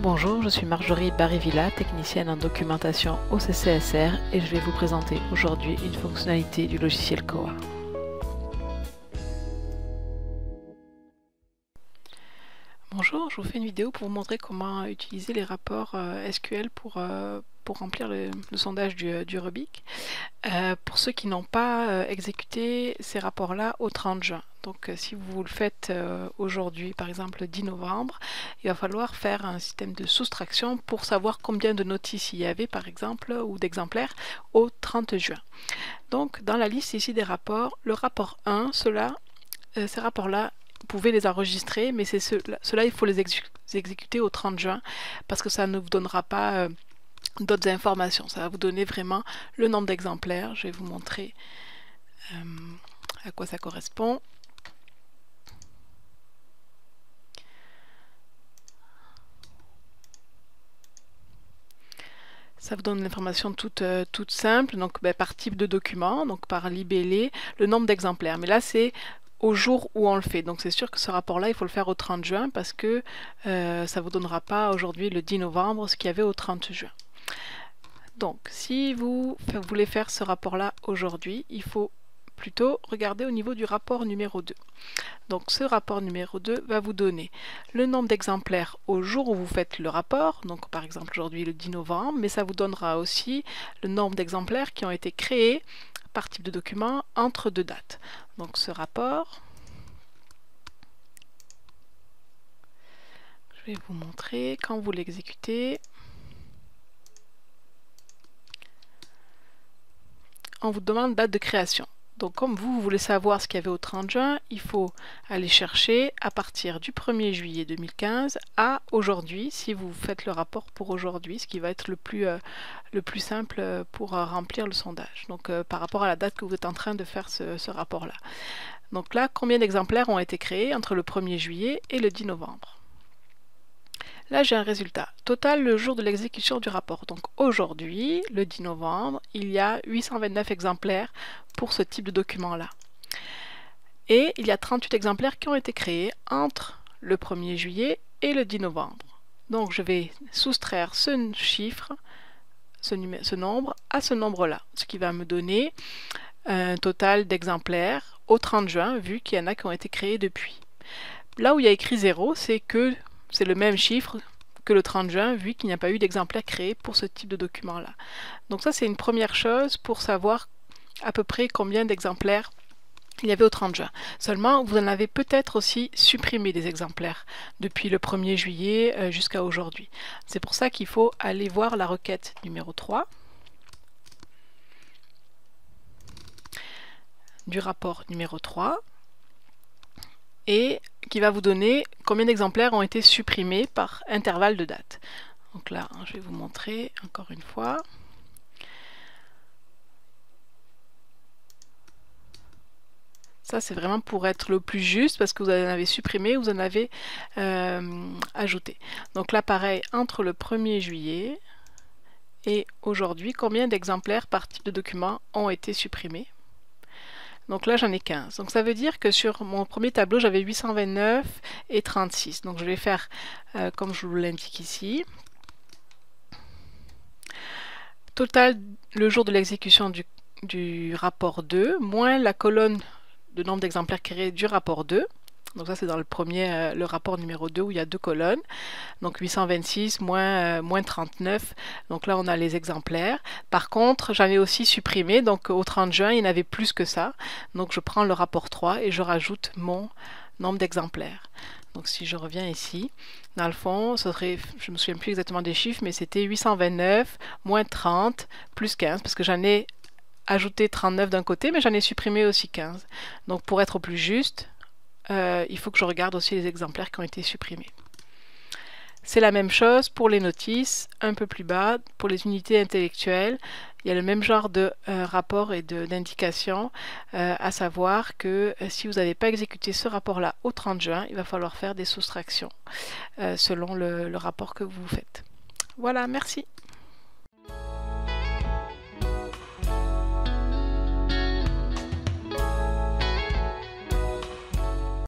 Bonjour, je suis Marjorie Barrivilla, technicienne en documentation au CCSR et je vais vous présenter aujourd'hui une fonctionnalité du logiciel Koha. Bonjour, je vous fais une vidéo pour vous montrer comment utiliser les rapports SQL pour remplir le sondage du Rubik. Pour ceux qui n'ont pas exécuté ces rapports-là au 30 juin. Donc si vous le faites aujourd'hui, par exemple le 10 novembre, il va falloir faire un système de soustraction pour savoir combien de notices il y avait, par exemple, ou d'exemplaires au 30 juin. Donc dans la liste ici des rapports, le rapport 1, ces rapports-là, vous pouvez les enregistrer, mais c'est ceux-là, il faut les exécuter au 30 juin parce que ça ne vous donnera pas d'autres informations. Ça va vous donner vraiment le nombre d'exemplaires. Je vais vous montrer à quoi ça correspond. Ça vous donne l'information toute simple, donc par type de document, donc par libellé, le nombre d'exemplaires. Mais là, c'est au jour où on le fait. Donc c'est sûr que ce rapport-là, il faut le faire au 30 juin parce que ça ne vous donnera pas aujourd'hui, le 10 novembre, ce qu'il y avait au 30 juin. Donc si vous voulez faire ce rapport-là aujourd'hui, il faut plutôt regarder au niveau du rapport numéro 2. Donc ce rapport numéro 2 va vous donner le nombre d'exemplaires au jour où vous faites le rapport, donc par exemple aujourd'hui le 10 novembre, mais ça vous donnera aussi le nombre d'exemplaires qui ont été créés par type de document entre deux dates. Donc ce rapport, je vais vous montrer quand vous l'exécutez. On vous demande date de création. Donc comme vous voulez savoir ce qu'il y avait au 30 juin, il faut aller chercher à partir du 1er juillet 2015 à aujourd'hui, si vous faites le rapport pour aujourd'hui, ce qui va être le plus simple pour remplir le sondage. Donc par rapport à la date que vous êtes en train de faire ce rapport-là. Donc là, combien d'exemplaires ont été créés entre le 1er juillet et le 10 novembre? Là, j'ai un résultat total le jour de l'exécution du rapport. Donc aujourd'hui, le 10 novembre, il y a 829 exemplaires pour ce type de document-là. Et il y a 38 exemplaires qui ont été créés entre le 1er juillet et le 10 novembre. Donc je vais soustraire ce chiffre, ce nombre, à ce nombre-là, ce qui va me donner un total d'exemplaires au 30 juin, vu qu'il y en a qui ont été créés depuis. Là où il y a écrit 0, c'est que c'est le même chiffre que le 30 juin, vu qu'il n'y a pas eu d'exemplaires créés pour ce type de document-là. Donc ça, c'est une première chose pour savoir à peu près combien d'exemplaires il y avait au 30 juin. Seulement, vous en avez peut-être aussi supprimé des exemplaires depuis le 1er juillet jusqu'à aujourd'hui. C'est pour ça qu'il faut aller voir la requête numéro 3 du rapport numéro 3. Et qui va vous donner combien d'exemplaires ont été supprimés par intervalle de date. Donc là, je vais vous montrer encore une fois. Ça, c'est vraiment pour être le plus juste, parce que vous en avez supprimé, vous en avez ajouté. Donc là, pareil, entre le 1er juillet et aujourd'hui, combien d'exemplaires par type de document ont été supprimés? Donc là, j'en ai 15. Donc ça veut dire que sur mon premier tableau, j'avais 829 et 36. Donc je vais faire comme je vous l'indique ici. Total le jour de l'exécution du rapport 2, moins la colonne de nombre d'exemplaires créés du rapport 2. Donc ça, c'est dans le rapport numéro 2 où il y a deux colonnes. Donc 826 moins 39. Donc là, on a les exemplaires. Par contre, j'en ai aussi supprimé. Donc au 30 juin, il y en avait plus que ça. Donc je prends le rapport 3 et je rajoute mon nombre d'exemplaires. Donc si je reviens ici, dans le fond, ce serait, je ne me souviens plus exactement des chiffres, mais c'était 829 moins 30 plus 15, parce que j'en ai ajouté 39 d'un côté, mais j'en ai supprimé aussi 15. Donc pour être au plus juste, il faut que je regarde aussi les exemplaires qui ont été supprimés. C'est la même chose pour les notices, un peu plus bas, pour les unités intellectuelles. Il y a le même genre de rapport et d'indication, à savoir que si vous n'avez pas exécuté ce rapport-là au 30 juin, il va falloir faire des soustractions selon le rapport que vous faites. Voilà, merci.